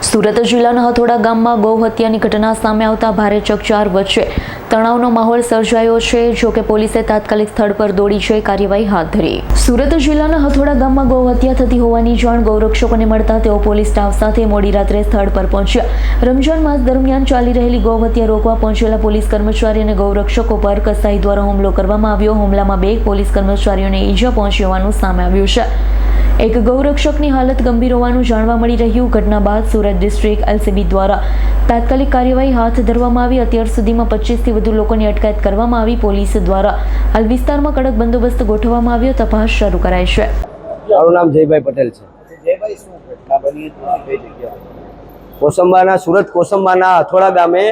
સુરત જિલ્લાના હથોડા ગામમાં ગૌ હત્યાની ઘટના સામે આવતા ભારે ચકચાર વચ્ચે તણાવનો માહોલ સર્જાયો છે. જો કે પોલીસે તાત્કાલિક સ્થળ પર દોડી જઈ કાર્યવાહી હાથ ધરી. સુરત જિલ્લાના હથોડા ગામમાં ગૌ હત્યા થતી હોવાની જાણ ગૌરક્ષકોને મળતા તેઓ પોલીસ સ્ટાફ સાથે મોડી રાત્રે સ્થળ પર પહોંચ્યા. રમજાન માસ દરમિયાન ચાલી રહેલી ગૌ હત્યા રોકવા પહોંચેલા પોલીસ કર્મચારી અને ગૌરક્ષકો પર કસાઈ દ્વારા હુમલો કરવામાં આવ્યો. હુમલામાં 2 પોલીસ કર્મચારીઓને ઈજા પહોંચી હોવાનું સામે આવ્યું છે. એક ગૌરક્ષકની હાલત ગંભીર હોવાનું જાણવા મળી રહ્યું. ઘટના બાદ સુરત ડિસ્ટ્રિક્ટ એલસીબી દ્વારા તાત્કાલિક કાર્યવાહી હાથ ધરવામાં આવી. અત્યાર સુધીમાં 25થી વધુ લોકોની અટકાયત કરવામાં આવી. પોલીસ દ્વારા હાલ વિસ્તારમાં કડક બંદોબસ્ત ગોઠવવામાં આવ્યો. તપાસ શરૂ કરાઈ છે. મારું નામ જયભાઈ પટેલ છે. જયભાઈ, શું ઘટના બની હતી? કઈ જગ્યાએ? સુરત કોસંબાના હથોડા ગામે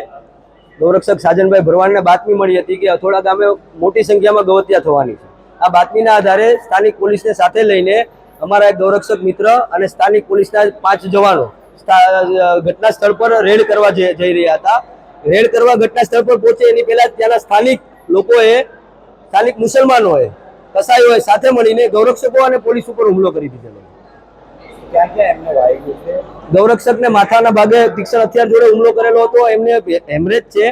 ગૌરક્ષક સાજનભાઈ ભરવાડને બાતમી મળી હતી કે હથોડા ગામે મોટી સંખ્યામાં ગૌહત્યા થવાની છે. આ બાતમીના આધારે સ્થાનિક પોલીસને સાથે લઈને અમારા એક ગૌરક્ષક મિત્ર અને સ્થાનિક પોલીસના 5 જવાનો ઘટના સ્થળ પર રેડ કરવા જઈ રહ્યા હતા. રેડ કરવા ઘટના સ્થળ પર પહોંચે એની પહેલા ત્યાંના સ્થાનિક લોકોએ, સ્થાનિક મુસલમાનોએ, કસાઈઓએ સાથે મળીને ગૌરક્ષકો અને પોલીસ ઉપર હુમલો કરી દીધેલો. ગૌરક્ષકને માથાના ભાગે તીક્ષ્ણ હથિયાર જોડે હુમલો કરેલો હતો. એમને હેમરેજ છે,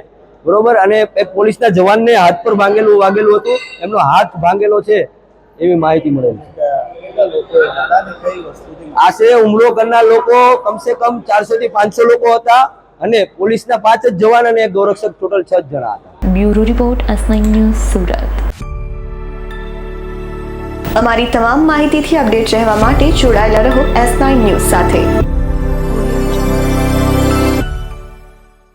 બરોબર, અને પોલીસના જવાનને હાથ પર વાગેલું હતું. એમનો હાથ ભાંગેલો છે એવી માહિતી મળેલી છે. આશરે હુમલો કરનાર લોકો કમસે કમ 400 થી 500 લોકો હતા અને પોલીસના 5 જ જવાન અને એક ગૌરક્ષક ટોટલ 6 જણા હતા. Bureau report S9 news Surat. અમારી તમામ માહિતીથી અપડેટ રહેવા માટે જોડાયેલા રહો S9 ન્યૂઝ સાથે.